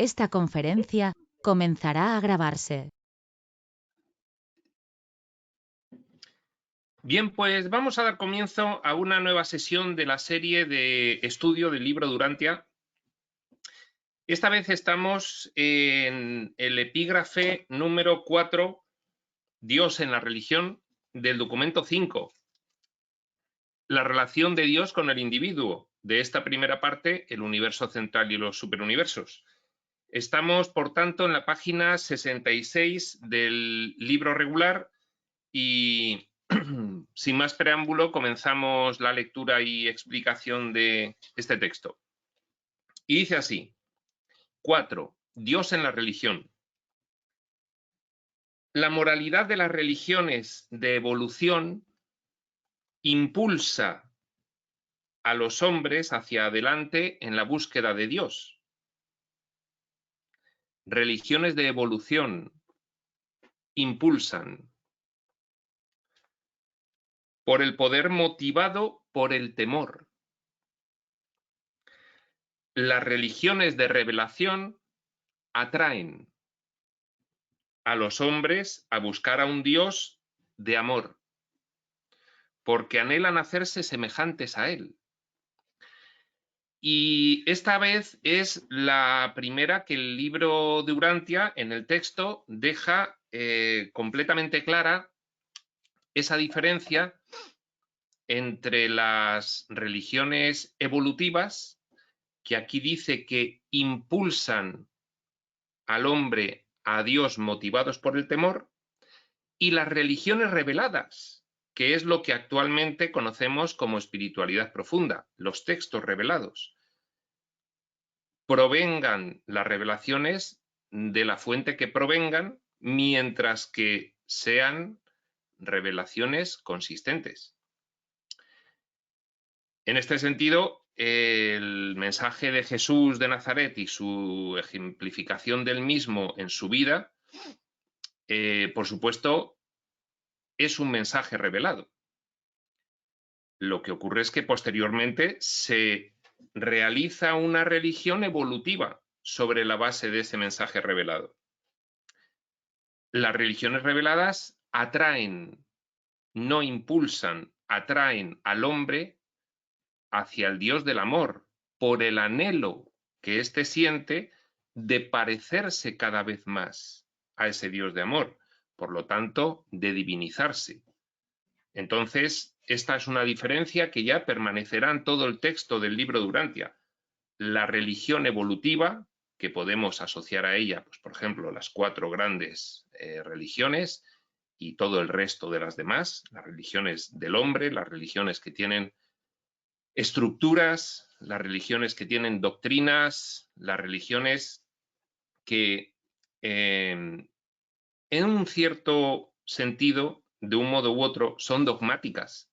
Esta conferencia comenzará a grabarse. Bien, pues vamos a dar comienzo a una nueva sesión de la serie de estudio del libro Durantia. Esta vez estamos en el epígrafe número 4, Dios en la religión, del documento 5, la relación de Dios con el individuo. De esta primera parte, el universo central y los superuniversos. Estamos, por tanto, en la página 66 del libro regular y sin más preámbulo, comenzamos la lectura y explicación de este texto. Y dice así: 4. Dios en la religión. La moralidad de las religiones de evolución impulsa a los hombres hacia adelante en la búsqueda de Dios. Religiones de evolución impulsan por el poder motivado por el temor. Las religiones de revelación atraen a los hombres a buscar a un Dios de amor, porque anhelan hacerse semejantes a Él. Y esta vez es la primera que el libro de Urantia, en el texto, deja completamente clara esa diferencia entre las religiones evolutivas, que aquí dice que impulsan al hombre a Dios motivados por el temor, y las religiones reveladas, que es lo que actualmente conocemos como espiritualidad profunda, los textos revelados. Provengan las revelaciones de la fuente que provengan, mientras que sean revelaciones consistentes. En este sentido, el mensaje de Jesús de Nazaret y su ejemplificación del mismo en su vida, por supuesto, es un mensaje revelado. Lo que ocurre es que posteriormente se realiza una religión evolutiva sobre la base de ese mensaje revelado. Las religiones reveladas atraen, no impulsan, atraen al hombre hacia el Dios del amor por el anhelo que éste siente de parecerse cada vez más a ese Dios de amor, por lo tanto, de divinizarse. Entonces, esta es una diferencia que ya permanecerá en todo el texto del libro de Urantia. La religión evolutiva, que podemos asociar a ella, pues, por ejemplo, las 4 grandes religiones y todo el resto de las demás, las religiones del hombre, las religiones que tienen estructuras, las religiones que tienen doctrinas, las religiones que en un cierto sentido, de un modo u otro, son dogmáticas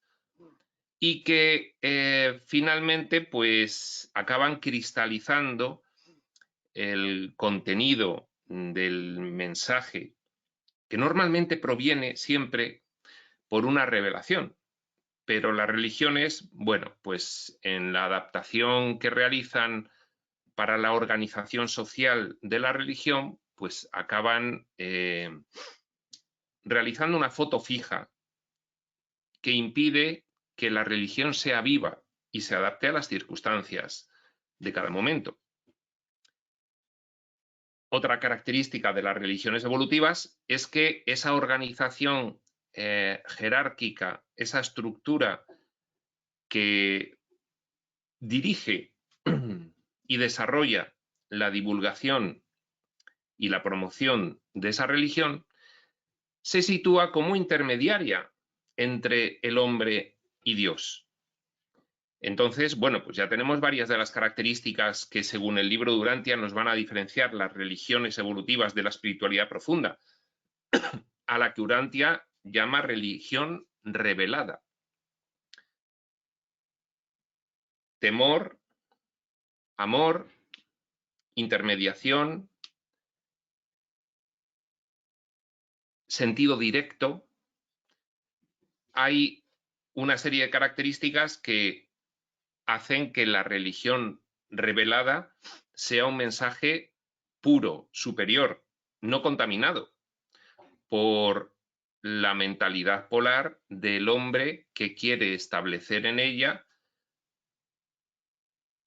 y que finalmente pues acaban cristalizando el contenido del mensaje, que normalmente proviene siempre por una revelación. Pero las religiones, bueno, pues en la adaptación que realizan para la organización social de la religión, pues acaban realizando una foto fija que impide que la religión sea viva y se adapte a las circunstancias de cada momento. Otra característica de las religiones evolutivas es que esa organización jerárquica, esa estructura que dirige y desarrolla la divulgación y la promoción de esa religión, se sitúa como intermediaria entre el hombre y Dios. Entonces, bueno, pues ya tenemos varias de las características que, según el libro de Urantia, nos van a diferenciar las religiones evolutivas de la espiritualidad profunda, a la que Urantia llama religión revelada. Temor, amor, intermediación, sentido directo. Hay una serie de características que hacen que la religión revelada sea un mensaje puro, superior, no contaminado por la mentalidad polar del hombre que quiere establecer en ella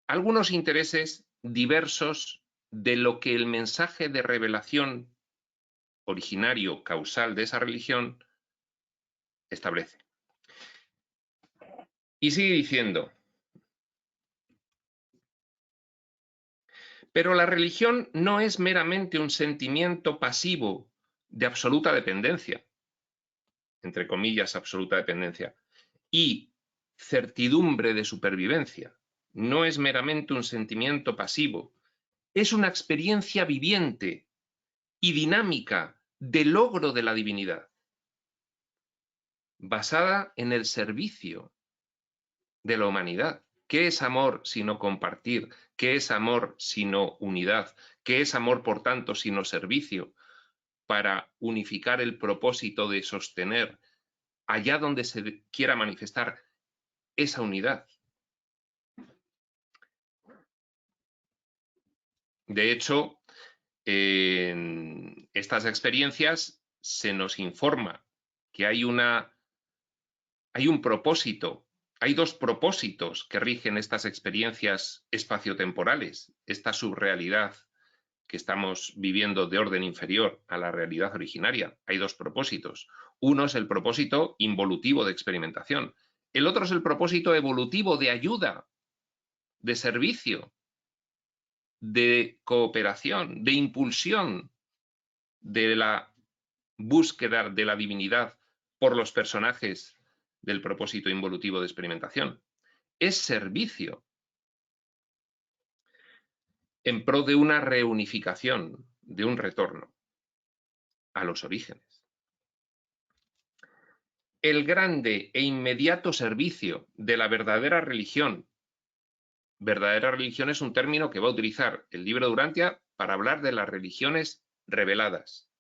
algunos intereses diversos de lo que el mensaje de revelación originario, causal de esa religión establece. Y sigue diciendo, pero la religión no es meramente un sentimiento pasivo de absoluta dependencia, entre comillas, absoluta dependencia, y certidumbre de supervivencia. No es meramente un sentimiento pasivo, es una experiencia viviente y dinámica de logro de la divinidad, basada en el servicio de la humanidad. ¿Qué es amor sino compartir? ¿Qué es amor sino unidad? ¿Qué es amor, por tanto, sino servicio para unificar el propósito de sostener allá donde se quiera manifestar esa unidad? De hecho, en estas experiencias se nos informa que hay un propósito, hay dos propósitos que rigen estas experiencias espaciotemporales, esta subrealidad que estamos viviendo de orden inferior a la realidad originaria. Hay dos propósitos. Uno es el propósito involutivo de experimentación. El otro es el propósito evolutivo de ayuda, de servicio, de cooperación, de impulsión de la búsqueda de la divinidad por los personajes del propósito involutivo de experimentación. Es servicio en pro de una reunificación, de un retorno a los orígenes. El grande e inmediato servicio de la verdadera religión. Verdadera religión es un término que va a utilizar el libro de Urantia para hablar de las religiones reveladas,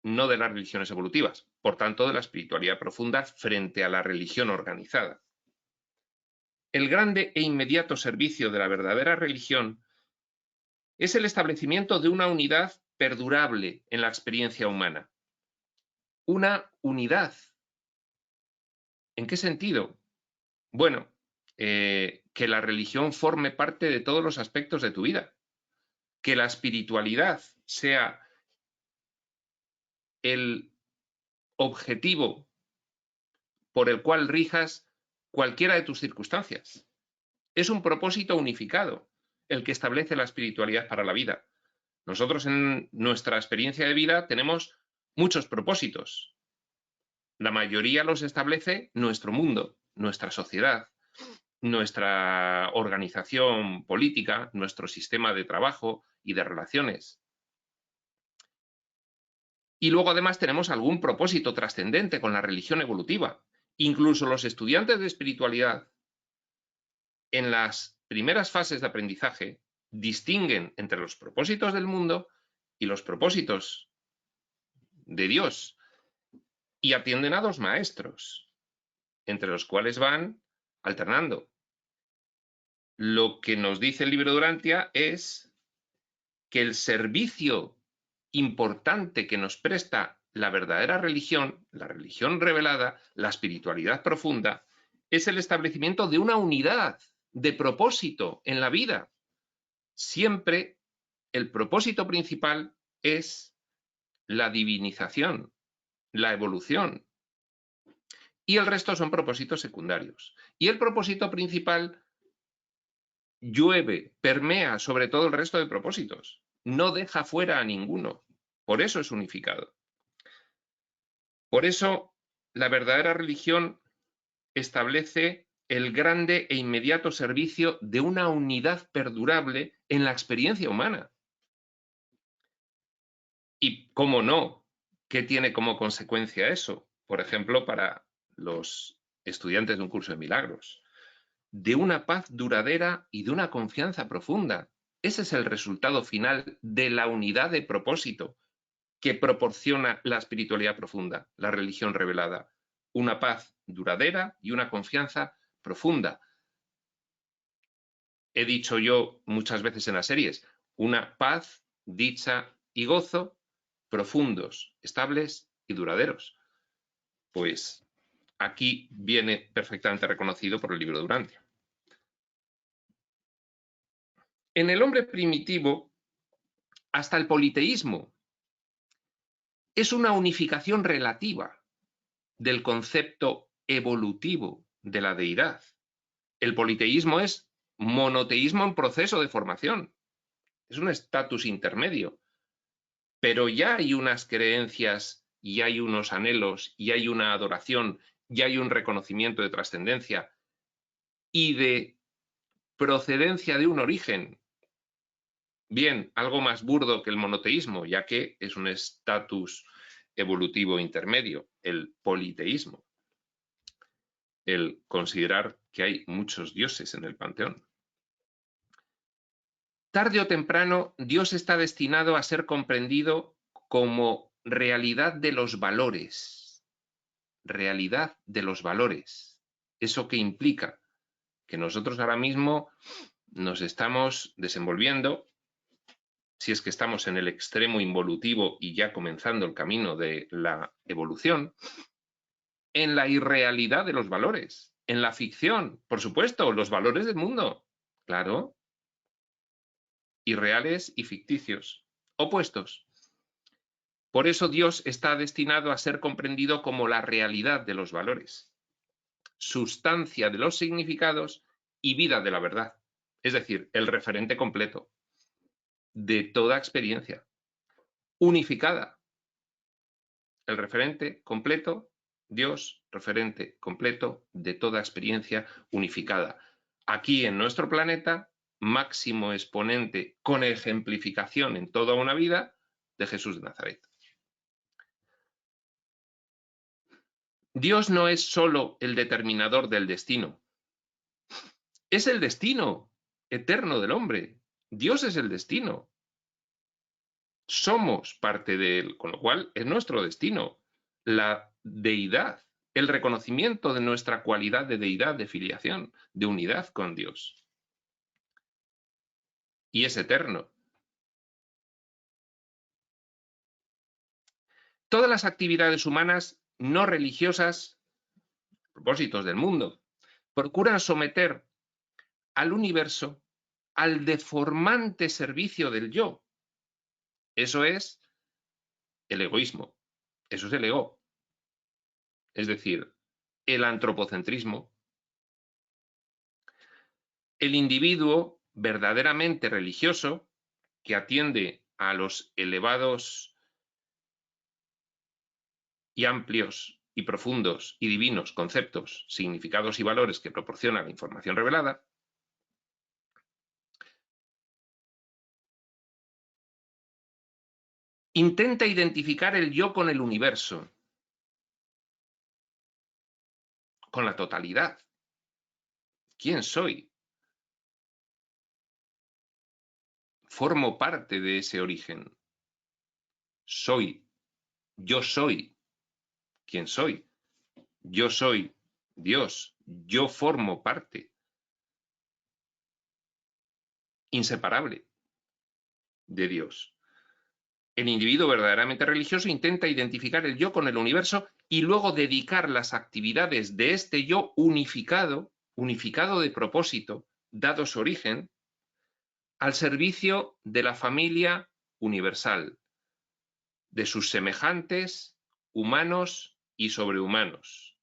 no de las religiones evolutivas, por tanto de la espiritualidad profunda frente a la religión organizada. El grande e inmediato servicio de la verdadera religión es el establecimiento de una unidad perdurable en la experiencia humana. Una unidad. ¿En qué sentido? Bueno, que la religión forme parte de todos los aspectos de tu vida, que la espiritualidad sea el objetivo por el cual rijas cualquiera de tus circunstancias. Es un propósito unificado el que establece la espiritualidad para la vida. Nosotros en nuestra experiencia de vida tenemos muchos propósitos. La mayoría los establece nuestro mundo, nuestra sociedad, nuestra organización política, nuestro sistema de trabajo y de relaciones. Y luego además tenemos algún propósito trascendente con la religión evolutiva. Incluso los estudiantes de espiritualidad en las primeras fases de aprendizaje distinguen entre los propósitos del mundo y los propósitos de Dios y atienden a dos maestros, entre los cuales van alternando. Lo que nos dice el libro de Urantia es que el servicio importante que nos presta la verdadera religión, la religión revelada, la espiritualidad profunda, es el establecimiento de una unidad de propósito en la vida. Siempre el propósito principal es la divinización, la evolución, y el resto son propósitos secundarios. Y el propósito principal llueve, permea sobre todo el resto de propósitos, no deja fuera a ninguno. Por eso es unificado. Por eso la verdadera religión establece el grande e inmediato servicio de una unidad perdurable en la experiencia humana. Y cómo no, ¿qué tiene como consecuencia eso? Por ejemplo, para los estudiantes de un curso de milagros, de una paz duradera y de una confianza profunda. Ese es el resultado final de la unidad de propósito que proporciona la espiritualidad profunda, la religión revelada. Una paz duradera y una confianza profunda. He dicho yo muchas veces en las series, una paz, dicha y gozo profundos, estables y duraderos. Pues aquí viene perfectamente reconocido por el libro de Urantia. En el hombre primitivo, hasta el politeísmo es una unificación relativa del concepto evolutivo de la deidad. El politeísmo es monoteísmo en proceso de formación. Es un estatus intermedio. Pero ya hay unas creencias y hay unos anhelos y hay una adoración y hay un reconocimiento de trascendencia y de procedencia de un origen, bien, algo más burdo que el monoteísmo, ya que es un estatus evolutivo intermedio, el politeísmo, el considerar que hay muchos dioses en el panteón. Tarde o temprano, Dios está destinado a ser comprendido como realidad de los valores. Realidad de los valores. ¿Eso qué implica? Que nosotros ahora mismo nos estamos desenvolviendo, si es que estamos en el extremo involutivo y ya comenzando el camino de la evolución, en la irrealidad de los valores, en la ficción, por supuesto, los valores del mundo, claro, irreales y ficticios, opuestos. Por eso Dios está destinado a ser comprendido como la realidad de los valores, sustancia de los significados y vida de la verdad, es decir, el referente completo de toda experiencia, unificada. El referente completo, Dios, referente completo de toda experiencia unificada. Aquí en nuestro planeta, máximo exponente con ejemplificación en toda una vida de Jesús de Nazaret. Dios no es solo el determinador del destino, es el destino eterno del hombre. Dios es el destino. Somos parte de él, con lo cual es nuestro destino. La deidad, el reconocimiento de nuestra cualidad de deidad, de filiación, de unidad con Dios. Y es eterno. Todas las actividades humanas no religiosas, propósitos del mundo, procuran someter al universo al deformante servicio del yo. Eso es el egoísmo, eso es el ego. Es decir, el antropocentrismo. El individuo verdaderamente religioso, que atiende a los elevados y amplios y profundos y divinos conceptos, significados y valores que proporciona la información revelada, intenta identificar el yo con el universo, con la totalidad. ¿Quién soy? Formo parte de ese origen. Soy. Yo soy. ¿Quién soy? Yo soy Dios. Yo formo parte. Inseparable de Dios. El individuo verdaderamente religioso intenta identificar el yo con el universo y luego dedicar las actividades de este yo unificado de propósito, dado su origen, al servicio de la familia universal, de sus semejantes, humanos y sobrehumanos.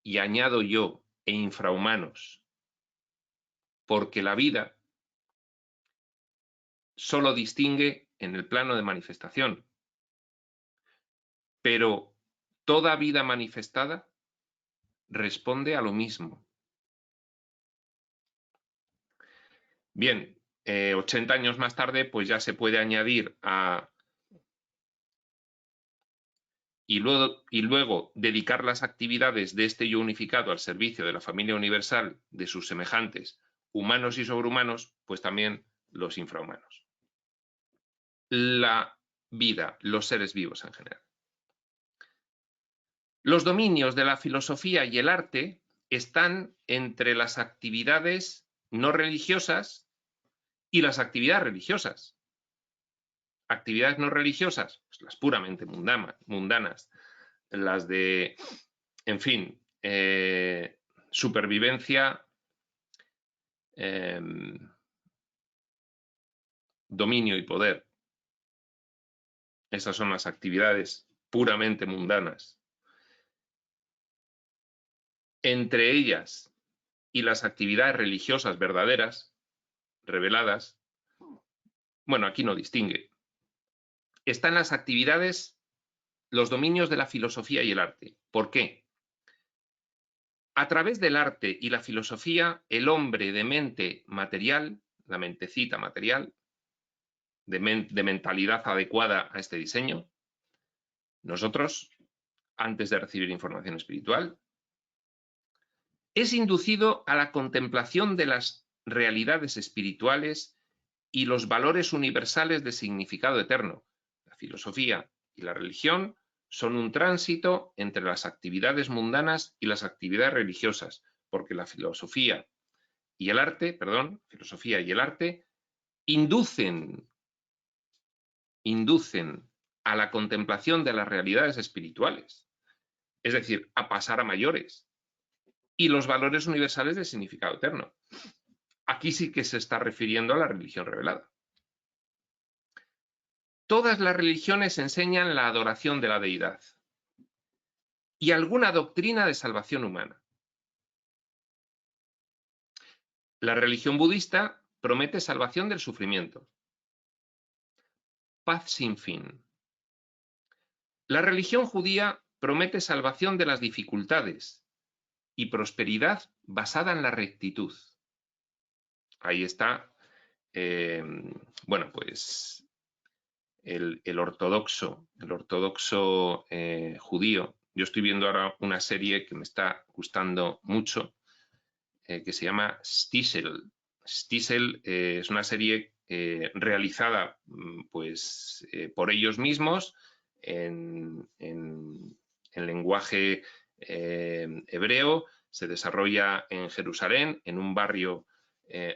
Y añado yo, e infrahumanos, porque la vida solo distingue en el plano de manifestación. Pero toda vida manifestada responde a lo mismo. Bien, 80 años más tarde, pues ya se puede añadir a... Y luego dedicar las actividades de este yo unificado al servicio de la familia universal, de sus semejantes, humanos y sobrehumanos, pues también los infrahumanos. La vida, los seres vivos en general. Los dominios de la filosofía y el arte están entre las actividades no religiosas y las actividades religiosas. Actividades no religiosas, pues las puramente mundanas, las de, en fin, supervivencia, dominio y poder. Esas son las actividades puramente mundanas. Entre ellas y las actividades religiosas verdaderas, reveladas, bueno, aquí no distingue. Están las actividades, los dominios de la filosofía y el arte. ¿Por qué? A través del arte y la filosofía, el hombre de mente material, la mentecita material, de mentalidad adecuada a este diseño, nosotros, antes de recibir información espiritual, es inducido a la contemplación de las realidades espirituales y los valores universales de significado eterno. La filosofía y la religión son un tránsito entre las actividades mundanas y las actividades religiosas, porque la filosofía y el arte, inducen a la contemplación de las realidades espirituales, es decir, a pasar a mayores, y los valores universales de significado eterno. Aquí sí que se está refiriendo a la religión revelada. Todas las religiones enseñan la adoración de la deidad y alguna doctrina de salvación humana. La religión budista promete salvación del sufrimiento, paz sin fin. La religión judía promete salvación de las dificultades y prosperidad basada en la rectitud. Ahí está, bueno, pues el ortodoxo judío. Yo estoy viendo ahora una serie que me está gustando mucho, que se llama Stiesel. Stiesel es una serie realizada pues, por ellos mismos en lenguaje hebreo, se desarrolla en Jerusalén, en un barrio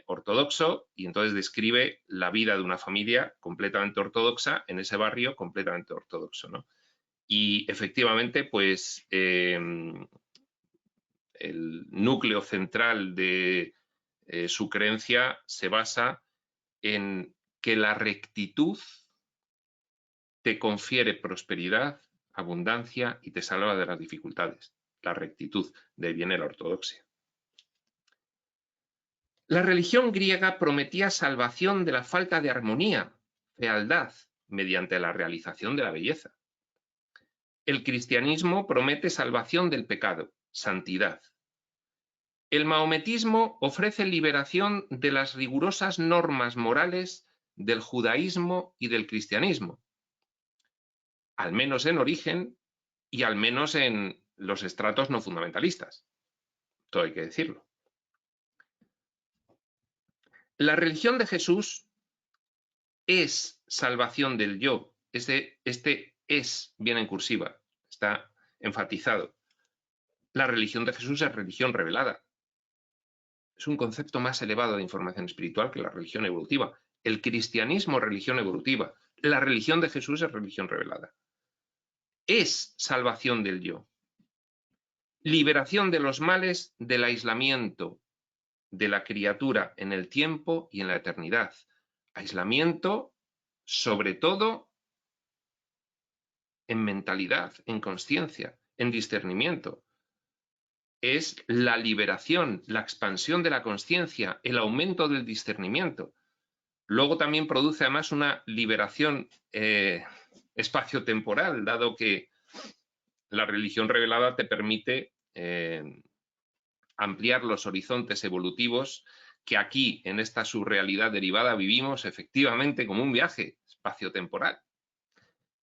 ortodoxo, y entonces describe la vida de una familia completamente ortodoxa en ese barrio completamente ortodoxo, ¿no? Y efectivamente, pues el núcleo central de su creencia se basa en que la rectitud te confiere prosperidad, abundancia y te salva de las dificultades. La rectitud, de ahí viene la ortodoxia. La religión griega prometía salvación de la falta de armonía, fealdad, mediante la realización de la belleza. El cristianismo promete salvación del pecado, santidad. El maometismo ofrece liberación de las rigurosas normas morales del judaísmo y del cristianismo, al menos en origen y al menos en los estratos no fundamentalistas. Todo hay que decirlo. La religión de Jesús es salvación del yo. Este es viene en cursiva, está enfatizado. La religión de Jesús es religión revelada. Es un concepto más elevado de información espiritual que la religión evolutiva. El cristianismo es religión evolutiva. La religión de Jesús es religión revelada. Es salvación del yo. Liberación de los males del aislamiento de la criatura en el tiempo y en la eternidad. Aislamiento, sobre todo, en mentalidad, en conciencia, en discernimiento. Es la liberación, la expansión de la conciencia, el aumento del discernimiento. Luego también produce además una liberación espacio-temporal, dado que la religión revelada te permite ampliar los horizontes evolutivos que aquí, en esta surrealidad derivada, vivimos efectivamente como un viaje espacio-temporal.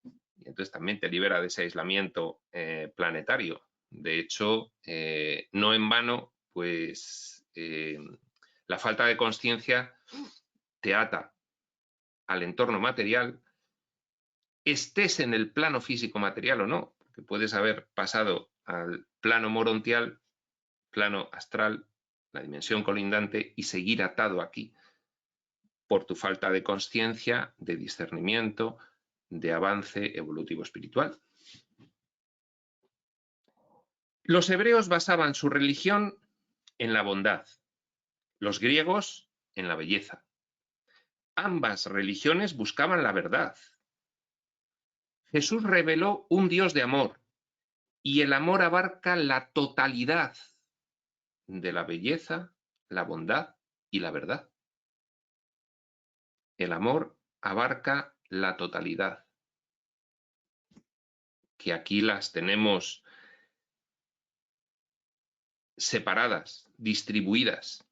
Y entonces también te libera de ese aislamiento planetario. De hecho, no en vano, pues la falta de conciencia te ata al entorno material, estés en el plano físico material o no, porque puedes haber pasado al plano morontial, plano astral, la dimensión colindante, y seguir atado aquí. por tu falta de consciencia, de discernimiento, de avance evolutivo espiritual. Los hebreos basaban su religión en la bondad, los griegos en la belleza. Ambas religiones buscaban la verdad. Jesús reveló un Dios de amor, y el amor abarca la totalidad de la belleza, la bondad y la verdad. El amor abarca la totalidad, que aquí las tenemos separadas, distribuidas,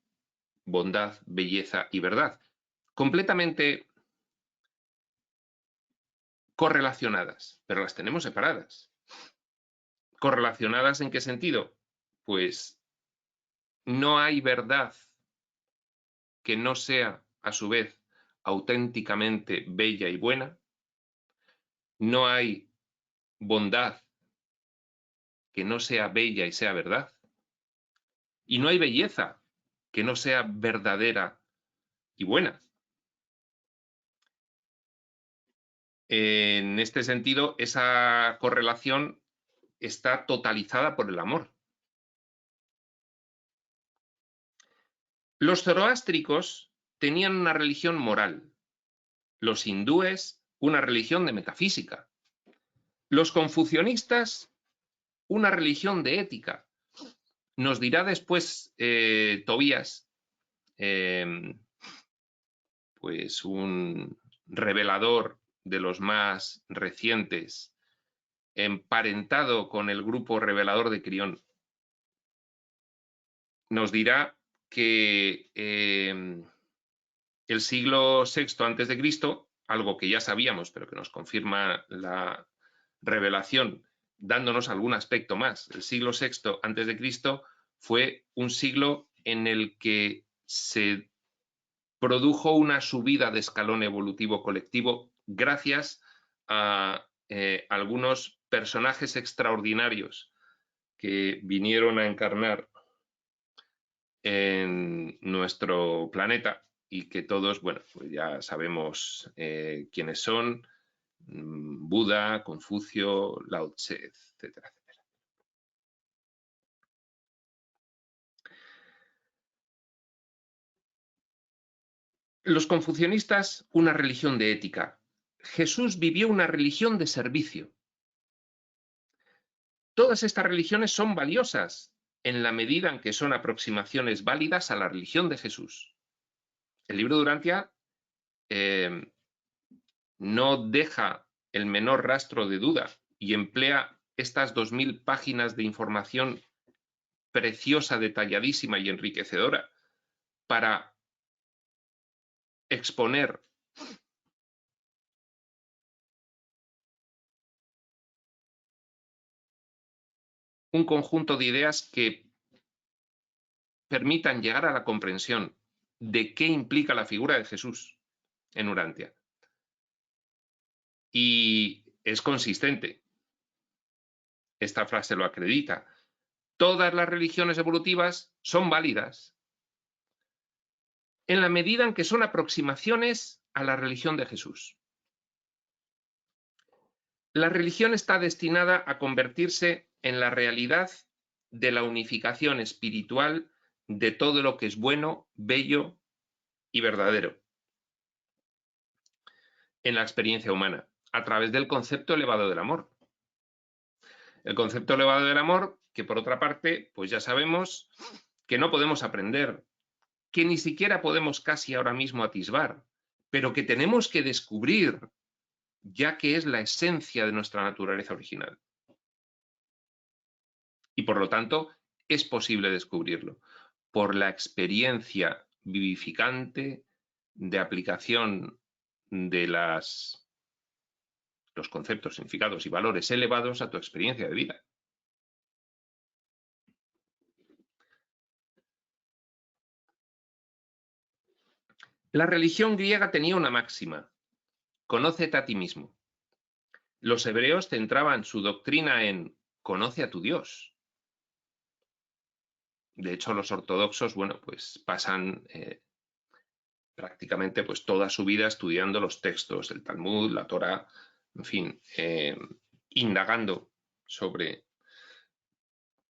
bondad, belleza y verdad, completamente correlacionadas, pero las tenemos separadas. ¿Correlacionadas en qué sentido? Pues no hay verdad que no sea, a su vez, auténticamente bella y buena. No hay bondad que no sea bella y sea verdad. Y no hay belleza que no sea verdadera y buena. En este sentido, esa correlación está totalizada por el amor. Los zoroástricos tenían una religión moral, los hindúes una religión de metafísica, los confucionistas una religión de ética. Nos dirá después Tobías, pues un revelador de los más recientes, emparentado con el grupo revelador de Crión, nos dirá que el siglo VI a.C., algo que ya sabíamos, pero que nos confirma la revelación, dándonos algún aspecto más, el siglo VI a.C. fue un siglo en el que se produjo una subida de escalón evolutivo colectivo gracias a algunos personajes extraordinarios que vinieron a encarnar en nuestro planeta y que todos, bueno, pues ya sabemos quiénes son: Buda, Confucio, Lao Tse, etcétera, etcétera. Los confucionistas, una religión de ética. Jesús vivió una religión de servicio. Todas estas religiones son valiosas en la medida en que son aproximaciones válidas a la religión de Jesús. El libro de Urantia no deja el menor rastro de duda y emplea estas 2000 páginas de información preciosa, detalladísima y enriquecedora para exponer un conjunto de ideas que permitan llegar a la comprensión de qué implica la figura de Jesús en Urantia. Y es consistente. Esta frase lo acredita. Todas las religiones evolutivas son válidas en la medida en que son aproximaciones a la religión de Jesús. La religión está destinada a convertirse en la realidad de la unificación espiritual de todo lo que es bueno, bello y verdadero en la experiencia humana, a través del concepto elevado del amor. El concepto elevado del amor, que por otra parte, pues ya sabemos que no podemos aprender, que ni siquiera podemos casi ahora mismo atisbar, pero que tenemos que descubrir, ya que es la esencia de nuestra naturaleza original. Y por lo tanto, es posible descubrirlo por la experiencia vivificante de aplicación de los conceptos, significados y valores elevados a tu experiencia de vida. La religión griega tenía una máxima: conócete a ti mismo. Los hebreos centraban su doctrina en conoce a tu Dios. De hecho, los ortodoxos, bueno, pues pasan prácticamente pues toda su vida estudiando los textos del Talmud, la Torá, en fin, indagando sobre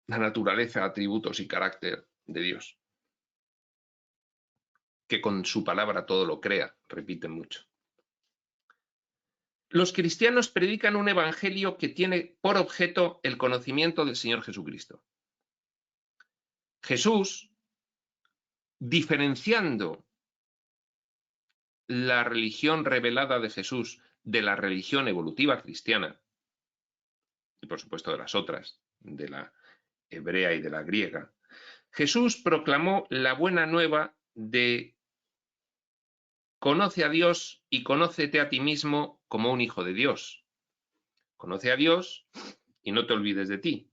la naturaleza, atributos y carácter de Dios, que con su palabra todo lo crea, repiten mucho. Los cristianos predican un evangelio que tiene por objeto el conocimiento del Señor Jesucristo. Jesús, diferenciando la religión revelada de Jesús de la religión evolutiva cristiana, y por supuesto de las otras, de la hebrea y de la griega, Jesús proclamó la buena nueva de conoce a Dios y conócete a ti mismo como un hijo de Dios. Conoce a Dios y no te olvides de ti,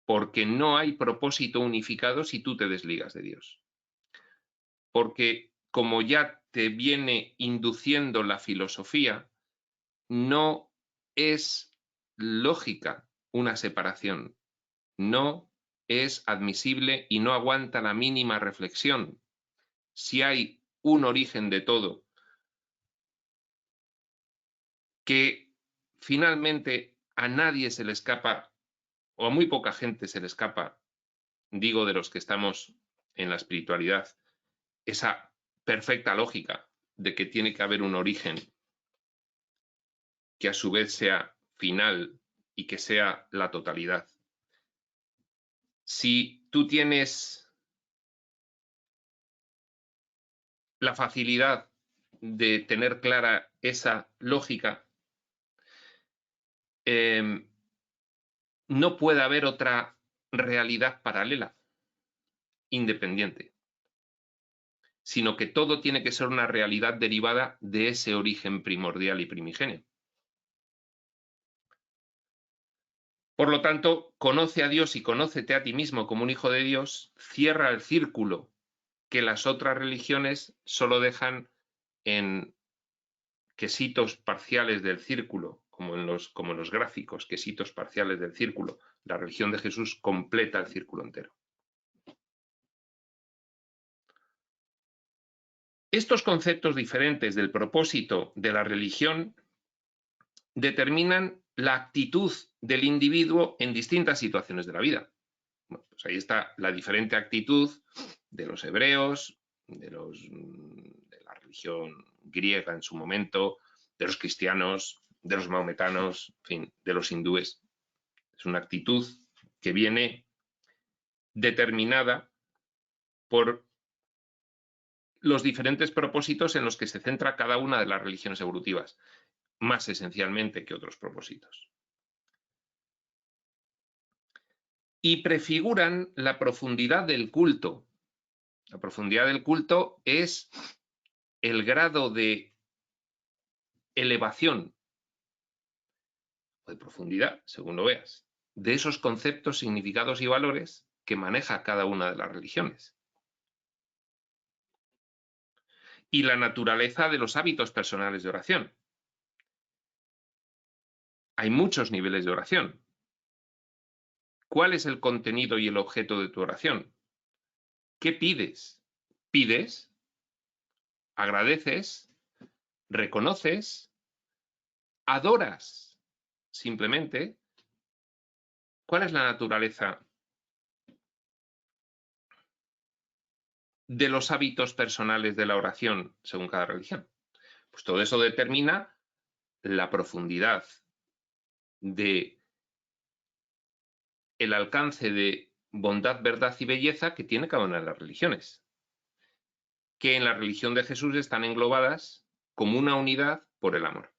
porque no hay propósito unificado si tú te desligas de Dios. Porque como ya te viene induciendo la filosofía, no es lógica una separación, no es admisible y no aguanta la mínima reflexión. Si hay un origen de todo que finalmente a nadie se le escapa, o a muy poca gente se le escapa, digo de los que estamos en la espiritualidad, esa perfecta lógica de que tiene que haber un origen que a su vez sea final y que sea la totalidad. Si tú tienes la facilidad de tener clara esa lógica, no puede haber otra realidad paralela, independiente, sino que todo tiene que ser una realidad derivada de ese origen primordial y primigenio. Por lo tanto, conoce a Dios y conócete a ti mismo como un hijo de Dios, cierra el círculo que las otras religiones solo dejan en quesitos parciales del círculo, como en los gráficos, quesitos parciales del círculo. La religión de Jesús completa el círculo entero. Estos conceptos diferentes del propósito de la religión determinan la actitud del individuo en distintas situaciones de la vida. Bueno, pues ahí está la diferente actitud de los hebreos, de la religión griega en su momento, de los cristianos, de los maometanos, en fin, de los hindúes. Es una actitud que viene determinada por los diferentes propósitos en los que se centra cada una de las religiones evolutivas, más esencialmente que otros propósitos. Y prefiguran la profundidad del culto. La profundidad del culto es el grado de elevación o de profundidad, según lo veas, de esos conceptos, significados y valores que maneja cada una de las religiones. Y la naturaleza de los hábitos personales de oración. Hay muchos niveles de oración. ¿Cuál es el contenido y el objeto de tu oración? ¿Qué pides? ¿Pides? ¿Agradeces? ¿Reconoces? ¿Adoras? Simplemente, ¿cuál es la naturaleza de los hábitos personales de la oración según cada religión? Pues todo eso determina la profundidad de el alcance de bondad, verdad y belleza que tiene cada una de las religiones, que en la religión de Jesús están englobadas como una unidad por el amor.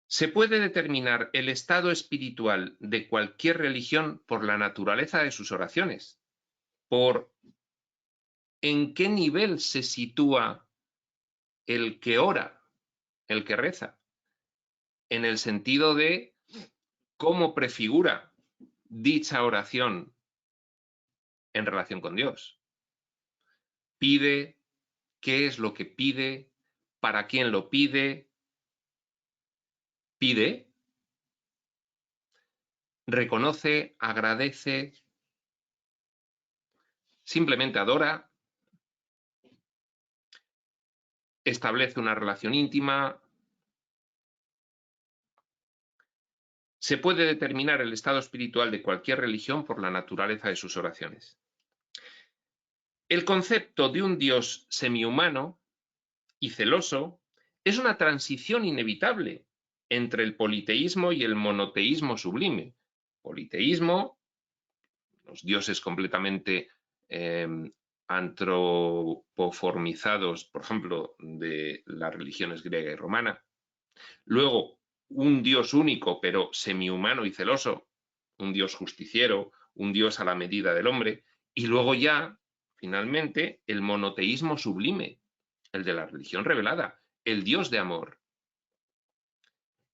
Se puede determinar el estado espiritual de cualquier religión por la naturaleza de sus oraciones, por en qué nivel se sitúa el que ora, el que reza, en el sentido de cómo prefigura dicha oración en relación con Dios. Pide, qué es lo que pide, para quién lo pide, pide, reconoce, agradece, simplemente adora, establece una relación íntima. Se puede determinar el estado espiritual de cualquier religión por la naturaleza de sus oraciones. El concepto de un Dios semihumano y celoso es una transición inevitable entre el politeísmo y el monoteísmo sublime. Politeísmo, los dioses completamente antropoformizados, por ejemplo, de las religiones griega y romana. Luego, un Dios único, pero semihumano y celoso, un Dios justiciero, un Dios a la medida del hombre, y luego ya, finalmente, el monoteísmo sublime, el de la religión revelada, el Dios de amor.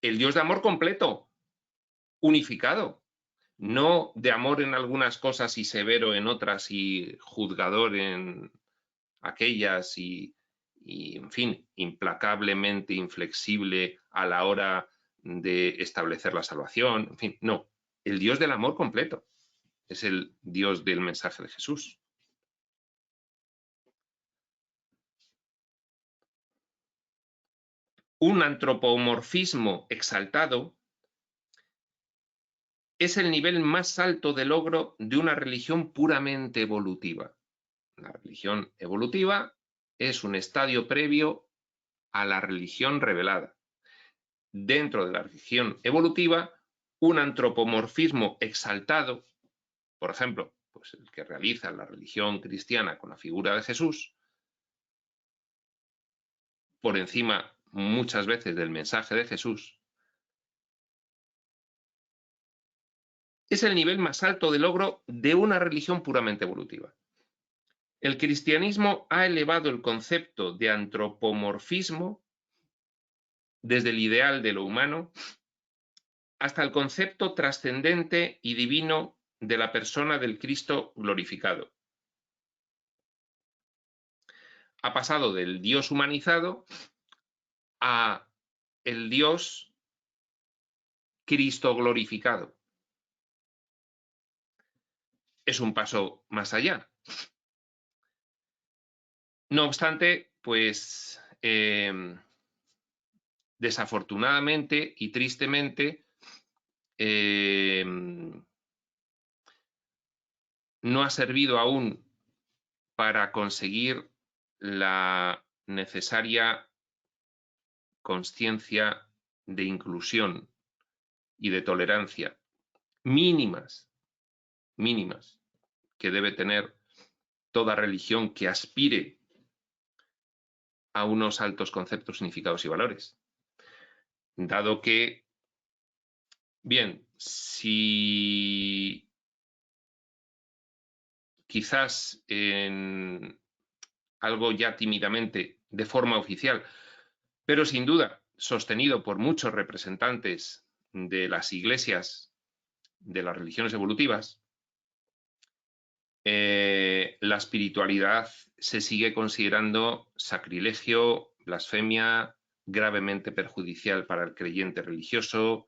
El Dios de amor completo, unificado, no de amor en algunas cosas y severo en otras y juzgador en aquellas y en fin, implacablemente inflexible a la hora de establecer la salvación, en fin, no. El Dios del amor completo es el Dios del mensaje de Jesús. Un antropomorfismo exaltado es el nivel más alto de logro de una religión puramente evolutiva. La religión evolutiva es un estadio previo a la religión revelada. Dentro de la religión evolutiva, un antropomorfismo exaltado, por ejemplo, pues el que realiza la religión cristiana con la figura de Jesús, por encima muchas veces del mensaje de Jesús, es el nivel más alto de logro de una religión puramente evolutiva. El cristianismo ha elevado el concepto de antropomorfismo desde el ideal de lo humano hasta el concepto trascendente y divino de la persona del Cristo glorificado. Ha pasado del Dios humanizado a el Dios Cristo glorificado. Es un paso más allá. No obstante, pues desafortunadamente y tristemente no ha servido aún para conseguir la necesaria consciencia de inclusión y de tolerancia mínimas que debe tener toda religión que aspire a unos altos conceptos, significados y valores. Dado que, bien, si quizás en algo ya tímidamente de forma oficial, pero sin duda sostenido por muchos representantes de las iglesias de las religiones evolutivas, la espiritualidad se sigue considerando sacrilegio, blasfemia, gravemente perjudicial para el creyente religioso,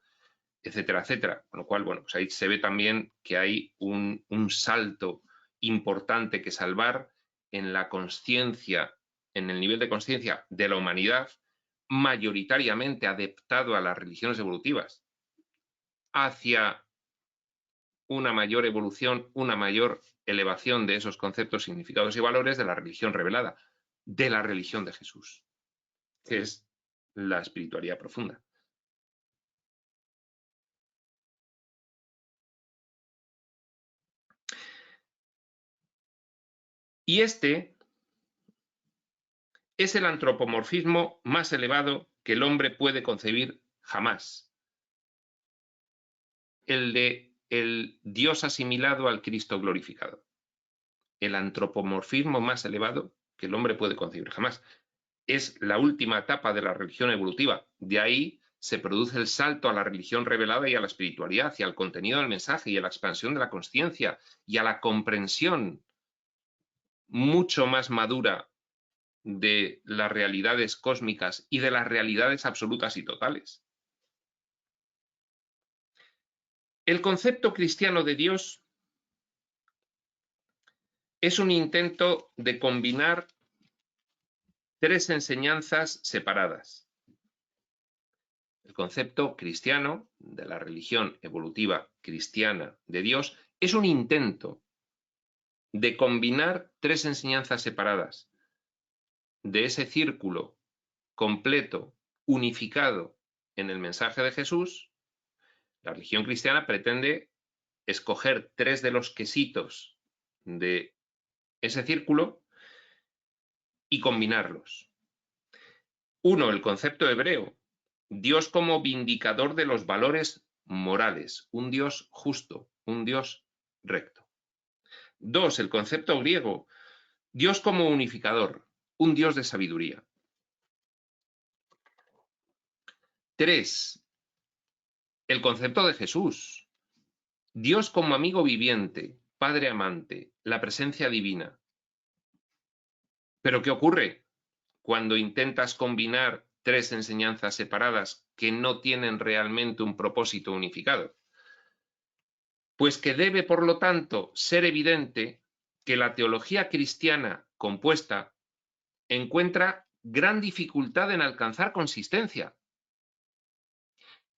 etcétera, etcétera. Con lo cual, bueno, pues ahí se ve también que hay un salto importante que salvar en la consciencia, en el nivel de consciencia de la humanidad, mayoritariamente adaptado a las religiones evolutivas, hacia una mayor evolución, una mayor elevación de esos conceptos, significados y valores de la religión revelada, de la religión de Jesús, que es la espiritualidad profunda. Y este es el antropomorfismo más elevado que el hombre puede concebir jamás. El de el Dios asimilado al Cristo glorificado. El antropomorfismo más elevado que el hombre puede concebir jamás. Es la última etapa de la religión evolutiva. De ahí se produce el salto a la religión revelada y a la espiritualidad y al contenido del mensaje y a la expansión de la consciencia y a la comprensión mucho más madura de las realidades cósmicas y de las realidades absolutas y totales. El concepto cristiano de Dios es un intento de combinar tres enseñanzas separadas. El concepto cristiano, de la religión evolutiva cristiana de Dios, es un intento de combinar tres enseñanzas separadas de ese círculo completo, unificado en el mensaje de Jesús. La religión cristiana pretende escoger tres de los quesitos de ese círculo y combinarlos. Uno, el concepto hebreo, Dios como vindicador de los valores morales, un Dios justo, un Dios recto. Dos, el concepto griego, Dios como unificador, un Dios de sabiduría. Tres, el concepto de Jesús, Dios como amigo viviente, Padre amante, la presencia divina. ¿Pero qué ocurre cuando intentas combinar tres enseñanzas separadas que no tienen realmente un propósito unificado? Pues que debe, por lo tanto, ser evidente que la teología cristiana compuesta encuentra gran dificultad en alcanzar consistencia.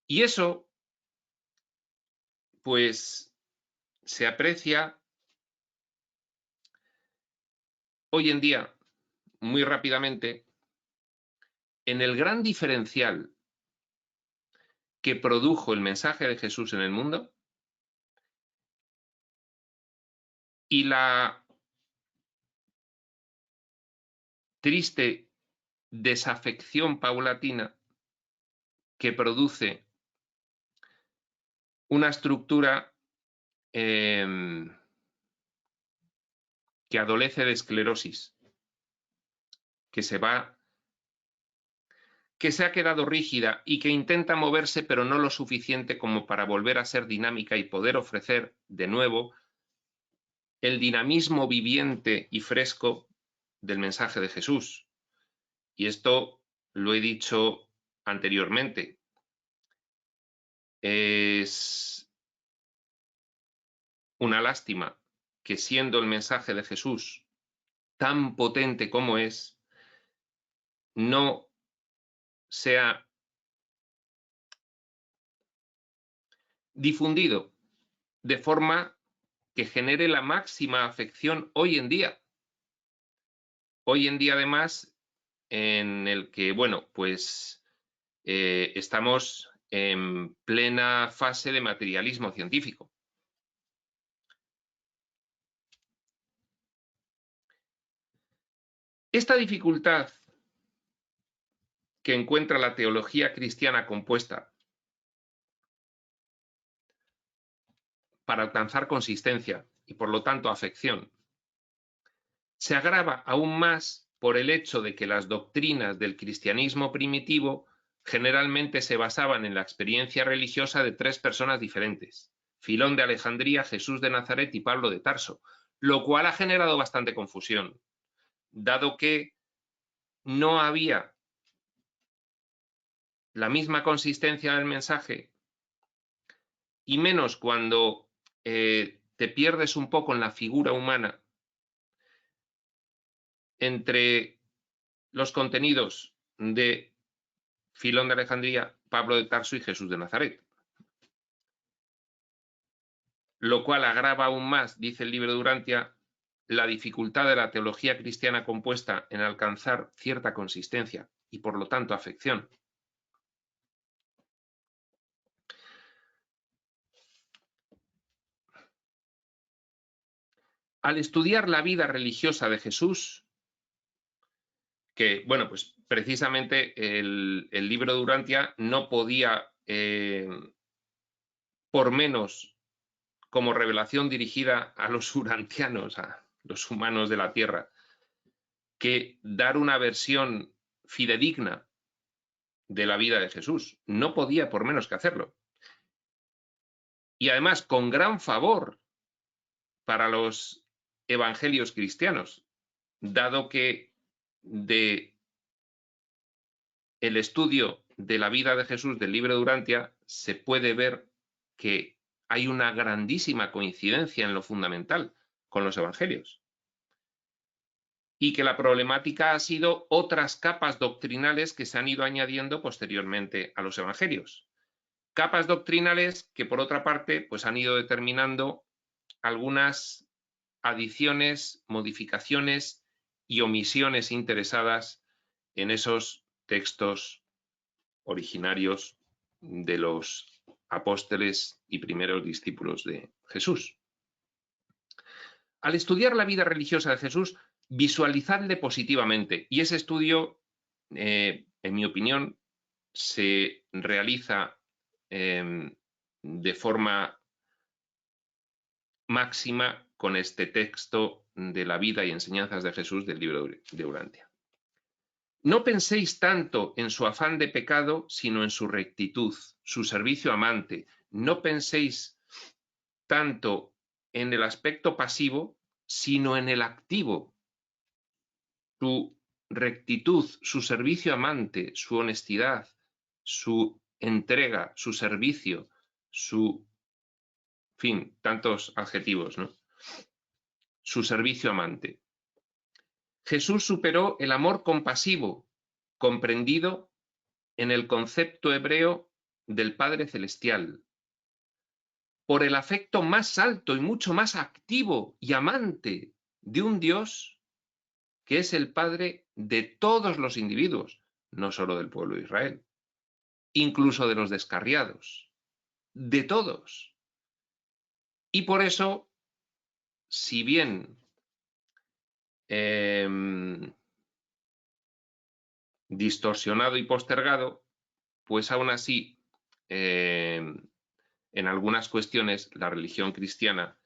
Y eso, pues, se aprecia hoy en día muy rápidamente en el gran diferencial que produjo el mensaje de Jesús en el mundo y la triste desafección paulatina que produce una estructura que adolece de esclerosis, que se ha quedado rígida y que intenta moverse pero no lo suficiente como para volver a ser dinámica y poder ofrecer de nuevo el dinamismo viviente y fresco del mensaje de Jesús. Y esto lo he dicho anteriormente. Es una lástima que, siendo el mensaje de Jesús tan potente como es, no sea difundido de forma que genere la máxima afección hoy en día. Hoy en día, además, en el que, bueno, pues estamos en plena fase de materialismo científico. Esta dificultad que encuentra la teología cristiana compuesta para alcanzar consistencia y, por lo tanto, afección, se agrava aún más por el hecho de que las doctrinas del cristianismo primitivo generalmente se basaban en la experiencia religiosa de tres personas diferentes: Filón de Alejandría, Jesús de Nazaret y Pablo de Tarso, lo cual ha generado bastante confusión, dado que no había la misma consistencia del mensaje, y menos cuando te pierdes un poco en la figura humana entre los contenidos de Filón de Alejandría, Pablo de Tarso y Jesús de Nazaret. Lo cual agrava aún más, dice el libro de Durantia, la dificultad de la teología cristiana compuesta en alcanzar cierta consistencia y, por lo tanto, afección. Al estudiar la vida religiosa de Jesús, que, bueno, pues precisamente el libro de Durantia no podía, por menos como revelación dirigida a los urantianos, a los humanos de la Tierra, que dar una versión fidedigna de la vida de Jesús. No podía por menos que hacerlo. Y además con gran favor para los evangelios cristianos, dado que de el estudio de la vida de Jesús del libro de Durantia se puede ver que hay una grandísima coincidencia en lo fundamental con los evangelios. y que la problemática ha sido otras capas doctrinales que se han ido añadiendo posteriormente a los evangelios. Capas doctrinales que, por otra parte, pues han ido determinando algunas adiciones, modificaciones y omisiones interesadas en esos textos originarios de los apóstoles y primeros discípulos de Jesús. Al estudiar la vida religiosa de Jesús, visualizadle positivamente, y ese estudio, en mi opinión, se realiza de forma máxima con este texto de la vida y enseñanzas de Jesús del libro de Urantia. No penséis tanto en su afán de pecado, sino en su rectitud, su servicio amante. No penséis tanto en el aspecto pasivo, sino en el activo. Su rectitud, su servicio amante, su honestidad, su entrega, su servicio, su, en fin, tantos adjetivos, ¿no? Su servicio amante. Jesús superó el amor compasivo, comprendido en el concepto hebreo del Padre Celestial, por el afecto más alto y mucho más activo y amante de un Dios que es el Padre de todos los individuos, no solo del pueblo de Israel, incluso de los descarriados, de todos. Y por eso, si bien distorsionado y postergado, pues aún así, en algunas cuestiones, la religión cristiana,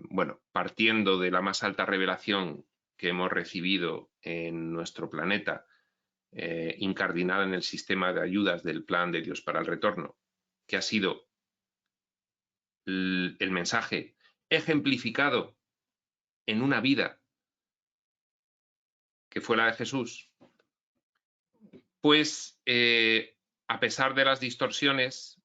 bueno, partiendo de la más alta revelación que hemos recibido en nuestro planeta, incardinada en el sistema de ayudas del plan de Dios para el retorno, que ha sido el mensaje ejemplificado en una vida que fue la de Jesús, pues a pesar de las distorsiones,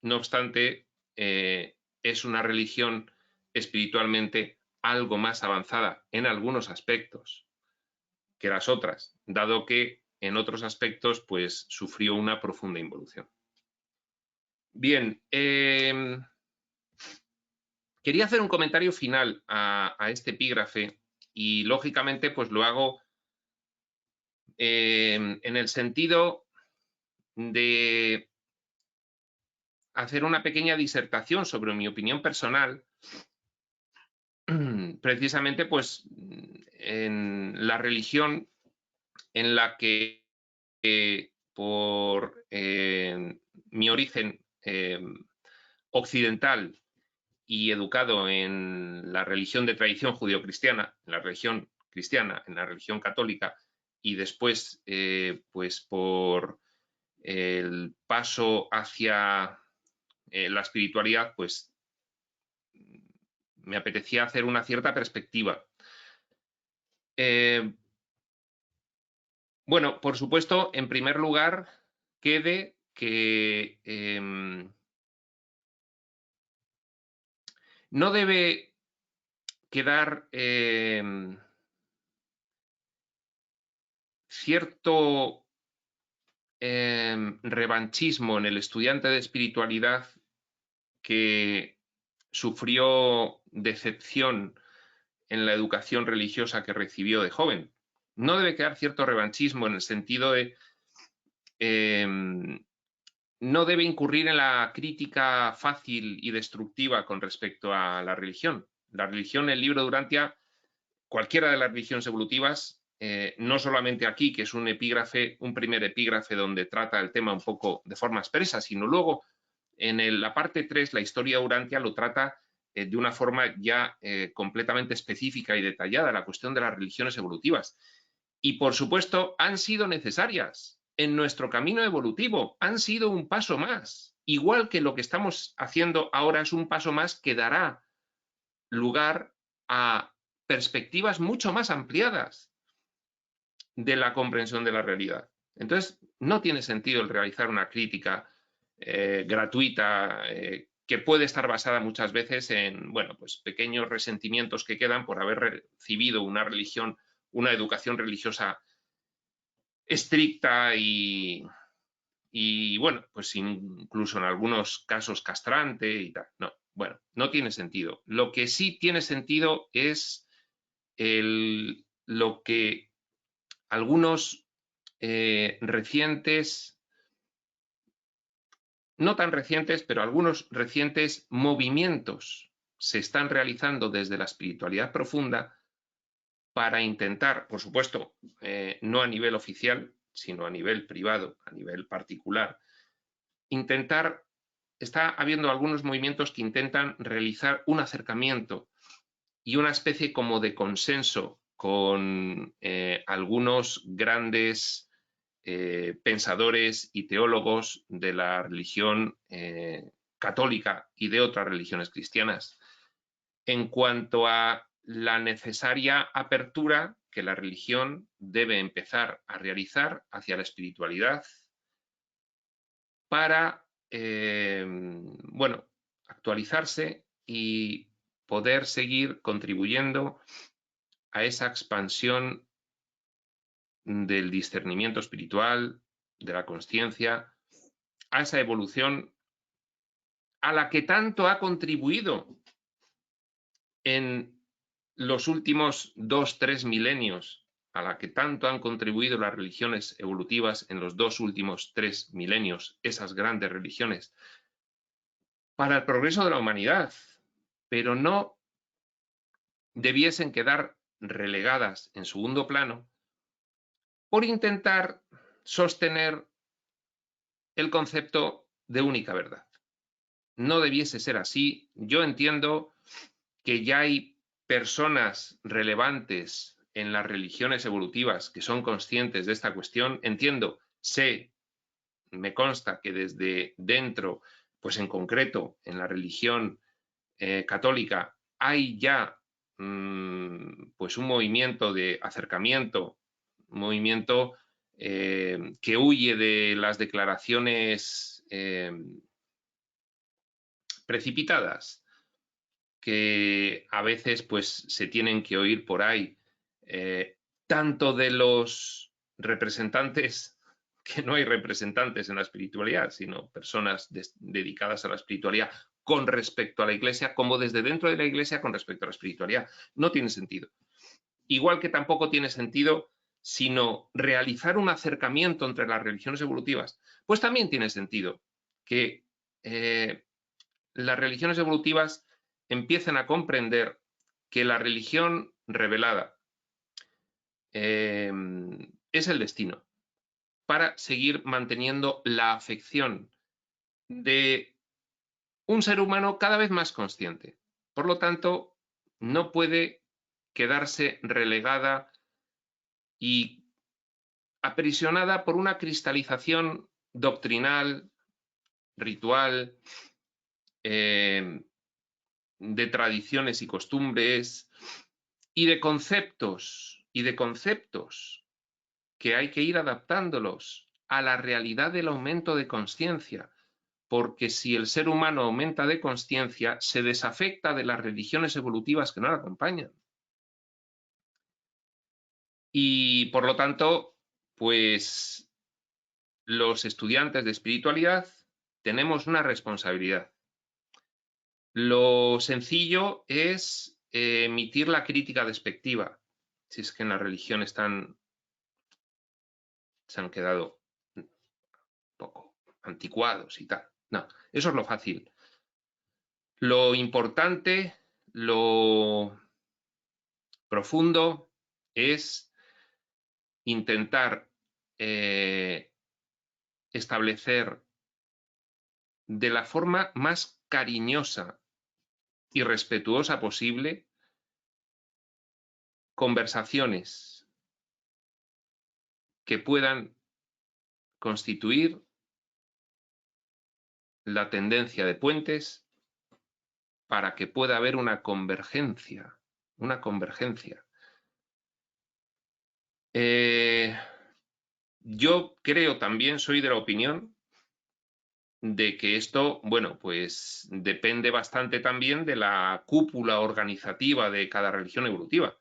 no obstante, es una religión espiritualmente algo más avanzada en algunos aspectos que las otras, dado que en otros aspectos pues sufrió una profunda involución. Bien, quería hacer un comentario final a este epígrafe y lógicamente pues lo hago en el sentido de hacer una pequeña disertación sobre mi opinión personal, precisamente pues en la religión en la que por mi origen occidental y educado en la religión de tradición judeocristiana, en la religión cristiana, en la religión católica, y después pues por el paso hacia la espiritualidad, pues me apetecía hacer una cierta perspectiva. Bueno, por supuesto, en primer lugar, quede que no debe quedar cierto revanchismo en el estudiante de espiritualidad que sufrió decepción en la educación religiosa que recibió de joven. No debe quedar cierto revanchismo en el sentido de no debe incurrir en la crítica fácil y destructiva con respecto a la religión. La religión, el libro de Urantia, cualquiera de las religiones evolutivas, no solamente aquí, que es un epígrafe, un primer epígrafe donde trata el tema un poco de forma expresa, sino luego en la parte 3, la historia de Urantia, lo trata de una forma ya completamente específica y detallada, la cuestión de las religiones evolutivas. Y, por supuesto, han sido necesarias en nuestro camino evolutivo, han sido un paso más. Igual que lo que estamos haciendo ahora es un paso más que dará lugar a perspectivas mucho más ampliadas de la comprensión de la realidad. Entonces, no tiene sentido el realizar una crítica gratuita que puede estar basada muchas veces en, bueno, pues pequeños resentimientos que quedan por haber recibido una religión, una educación religiosa estricta y bueno, pues incluso en algunos casos castrante y tal. No, bueno, no tiene sentido. Lo que sí tiene sentido es lo que algunos recientes, no tan recientes, pero algunos recientes movimientos se están realizando desde la espiritualidad profunda para intentar, por supuesto, no a nivel oficial, sino a nivel privado, a nivel particular, intentar, está habiendo algunos movimientos que intentan realizar un acercamiento y una especie como de consenso con algunos grandes pensadores y teólogos de la religión católica y de otras religiones cristianas en cuanto a la necesaria apertura que la religión debe empezar a realizar hacia la espiritualidad para, bueno, actualizarse y poder seguir contribuyendo a esa expansión del discernimiento espiritual, de la consciencia, a esa evolución a la que tanto ha contribuido en los últimos 2-3 milenios, a la que tanto han contribuido las religiones evolutivas en los 2 últimos 3 milenios, esas grandes religiones, para el progreso de la humanidad, pero no debiesen quedar relegadas en segundo plano por intentar sostener el concepto de única verdad. No debiese ser así. Yo entiendo que ya hay personas relevantes en las religiones evolutivas que son conscientes de esta cuestión. Entiendo, sé, me consta que desde dentro, pues en concreto en la religión católica, hay ya pues un movimiento de acercamiento, un movimiento que huye de las declaraciones precipitadas que a veces pues se tienen que oír por ahí, tanto de los representantes, que no hay representantes en la espiritualidad, sino personas dedicadas a la espiritualidad con respecto a la Iglesia, como desde dentro de la Iglesia con respecto a la espiritualidad. No tiene sentido. Igual que tampoco tiene sentido sino realizar un acercamiento entre las religiones evolutivas, pues también tiene sentido que las religiones evolutivas empiecen a comprender que la religión revelada es el destino para seguir manteniendo la afección de un ser humano cada vez más consciente. Por lo tanto, no puede quedarse relegada y aprisionada por una cristalización doctrinal, ritual, de tradiciones y costumbres y de conceptos que hay que ir adaptándolos a la realidad del aumento de conciencia, porque si el ser humano aumenta de conciencia, se desafecta de las religiones evolutivas que no la acompañan. Y por lo tanto, pues los estudiantes de espiritualidad tenemos una responsabilidad. Lo sencillo es emitir la crítica despectiva, si es que en la religión se han quedado un poco anticuados y tal. No, eso es lo fácil. Lo importante, lo profundo es intentar establecer de la forma más cariñosa y respetuosa posible conversaciones que puedan constituir la tendencia de puentes para que pueda haber una convergencia, una convergencia. Yo creo también, soy de la opinión de que esto, bueno, pues depende bastante también de la cúpula organizativa de cada religión evolutiva.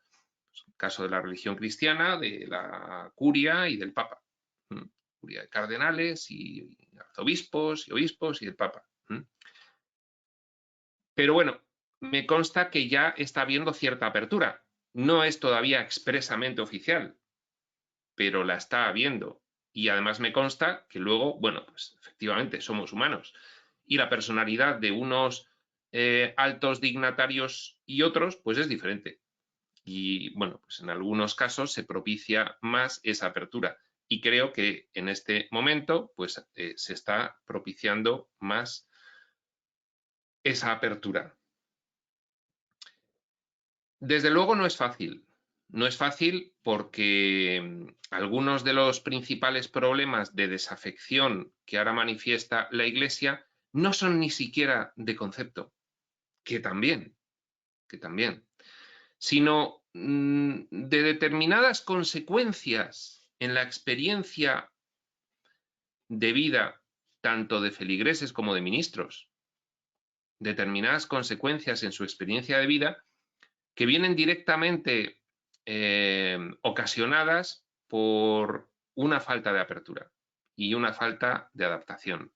Pues, en el caso de la religión cristiana, de la curia y del papa. Curia de cardenales y arzobispos y obispos y del papa. Pero bueno, me consta que ya está habiendo cierta apertura. No es todavía expresamente oficial, pero la está habiendo. Y además me consta que luego, bueno, pues efectivamente somos humanos. Y la personalidad de unos altos dignatarios y otros, pues es diferente. Y bueno, pues en algunos casos se propicia más esa apertura. Y creo que en este momento, pues se está propiciando más esa apertura. Desde luego no es fácil. No es fácil porque algunos de los principales problemas de desafección que ahora manifiesta la Iglesia no son ni siquiera de concepto, que también, sino de determinadas consecuencias en la experiencia de vida tanto de feligreses como de ministros, determinadas consecuencias en su experiencia de vida que vienen directamente ocasionadas por una falta de apertura y una falta de adaptación.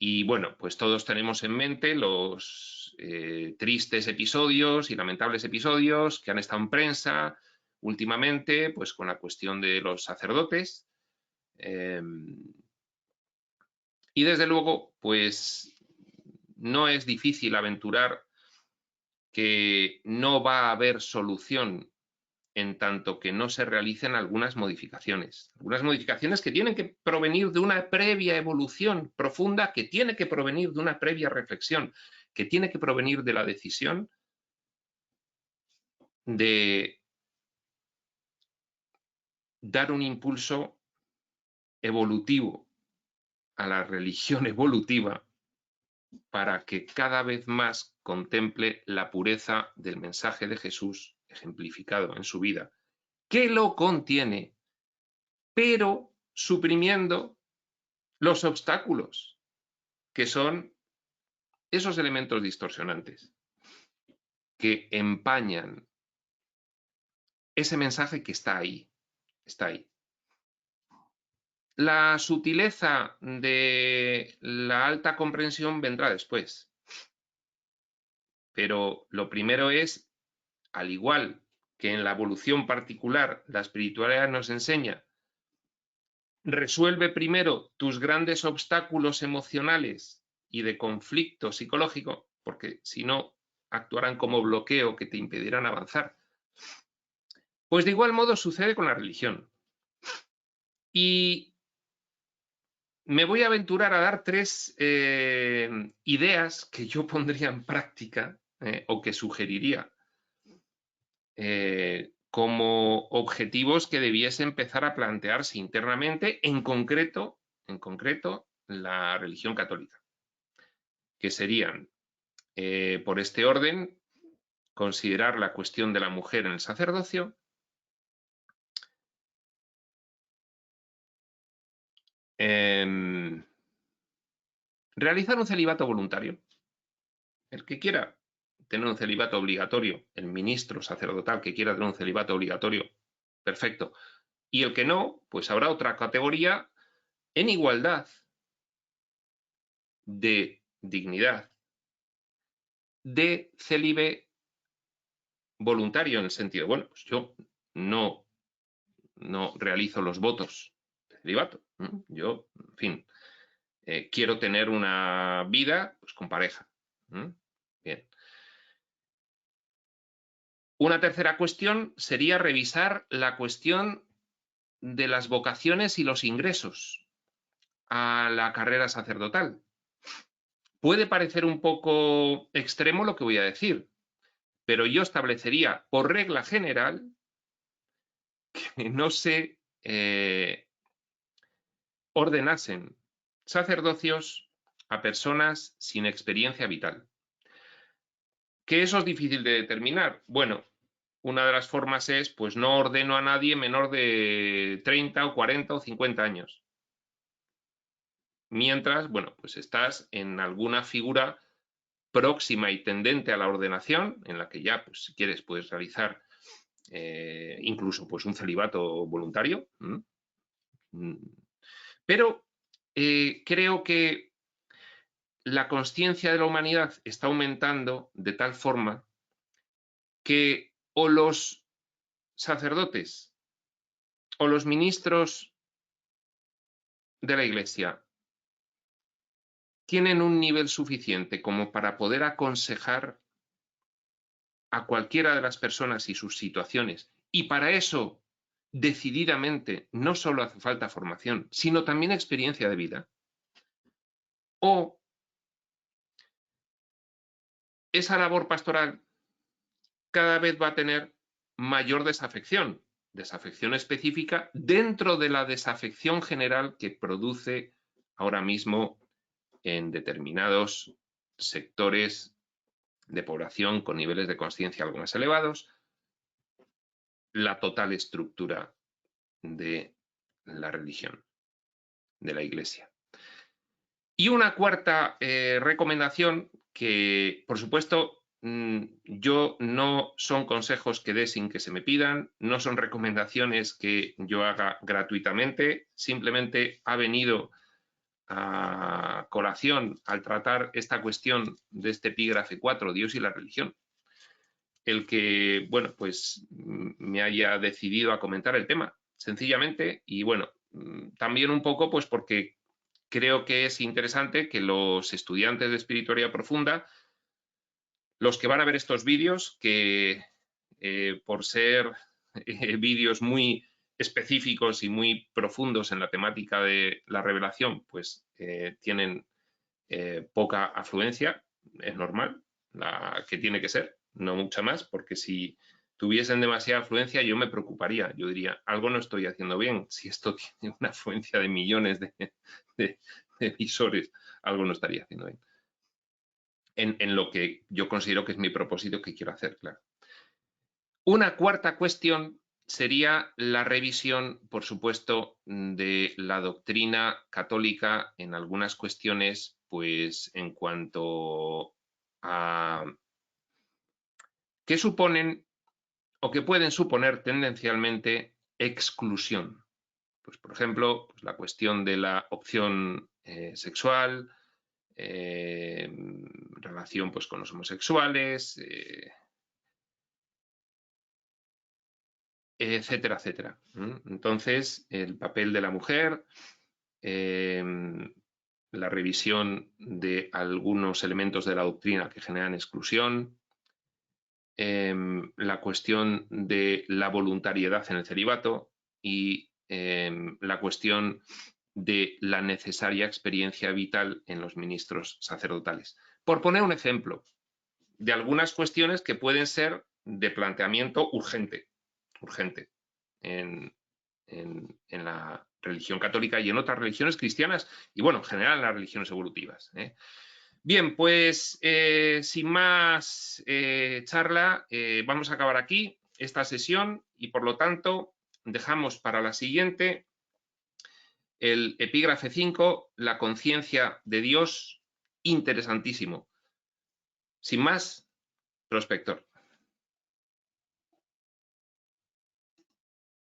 Y bueno, pues todos tenemos en mente los tristes episodios y lamentables episodios que han estado en prensa últimamente, pues con la cuestión de los sacerdotes. Y desde luego, pues no es difícil aventurar que no va a haber solución en tanto que no se realicen algunas modificaciones que tienen que provenir de una previa evolución profunda, que tiene que provenir de una previa reflexión, que tiene que provenir de la decisión de dar un impulso evolutivo a la religión evolutiva para que cada vez más contemple la pureza del mensaje de Jesús ejemplificado en su vida, que lo contiene, pero suprimiendo los obstáculos, que son esos elementos distorsionantes que empañan ese mensaje que está ahí, está ahí. La sutileza de la alta comprensión vendrá después, pero lo primero es, al igual que en la evolución particular la espiritualidad nos enseña, resuelve primero tus grandes obstáculos emocionales y de conflicto psicológico, porque si no actuarán como bloqueo que te impedirán avanzar. Pues de igual modo sucede con la religión. Y me voy a aventurar a dar tres ideas que yo pondría en práctica o que sugeriría como objetivos que debiese empezar a plantearse internamente, en concreto, la religión católica, que serían, por este orden, considerar la cuestión de la mujer en el sacerdocio, realizar un celibato voluntario. El que quiera tener un celibato obligatorio, el ministro sacerdotal que quiera tener un celibato obligatorio, perfecto. Y el que no, pues habrá otra categoría en igualdad de dignidad, de célibe voluntario, en el sentido, bueno, pues yo no realizo los votos de celibato. Yo, en fin, quiero tener una vida pues, con pareja. Bien. Una tercera cuestión sería revisar la cuestión de las vocaciones y los ingresos a la carrera sacerdotal. Puede parecer un poco extremo lo que voy a decir, pero yo establecería por regla general que no se ordenasen sacerdocios a personas sin experiencia vital. ¿Que eso es difícil de determinar? Bueno, una de las formas es, pues no ordeno a nadie menor de 30 o 40 o 50 años. mientras, bueno, pues estás en alguna figura próxima y tendente a la ordenación, en la que ya, pues si quieres, puedes realizar incluso pues un celibato voluntario. Pero creo que la conciencia de la humanidad está aumentando de tal forma que o los sacerdotes o los ministros de la Iglesia tienen un nivel suficiente como para poder aconsejar a cualquiera de las personas y sus situaciones. Y para eso, decididamente, no solo hace falta formación, sino también experiencia de vida. O esa labor pastoral cada vez va a tener mayor desafección específica dentro de la desafección general que produce ahora mismo en determinados sectores de población con niveles de conciencia algo más elevados, la total estructura de la religión, de la Iglesia. Y una cuarta recomendación que, por supuesto, yo no son consejos que dé sin que se me pidan, no son recomendaciones que yo haga gratuitamente, simplemente ha venido a colación al tratar esta cuestión de este epígrafe 4, Dios y la religión, el que, bueno, pues me haya decidido a comentar el tema, sencillamente, y bueno, también un poco pues porque creo que es interesante que los estudiantes de espiritualidad profunda, los que van a ver estos vídeos, que por ser vídeos muy específicos y muy profundos en la temática de la revelación, pues tienen poca afluencia, es normal, la que tiene que ser, no mucha más, porque si tuviesen demasiada afluencia yo me preocuparía, yo diría, algo no estoy haciendo bien, si esto tiene una afluencia de millones de visores, algo no estaría haciendo bien. En lo que yo considero que es mi propósito que quiero hacer, claro. Una cuarta cuestión sería la revisión, por supuesto, de la doctrina católica en algunas cuestiones, pues en cuanto a qué suponen o que pueden suponer tendencialmente exclusión. Pues, por ejemplo, pues la cuestión de la opción sexual, relación pues, con los homosexuales, etcétera, etcétera. Entonces, el papel de la mujer, la revisión de algunos elementos de la doctrina que generan exclusión, la cuestión de la voluntariedad en el celibato y la cuestión de la necesaria experiencia vital en los ministros sacerdotales. Por poner un ejemplo de algunas cuestiones que pueden ser de planteamiento urgente en la religión católica y en otras religiones cristianas y, bueno, en general en las religiones evolutivas. Bien, pues sin más charla, vamos a acabar aquí esta sesión y, por lo tanto, dejamos para la siguiente el epígrafe 5, la conciencia de Dios, interesantísimo. Sin más, prospector.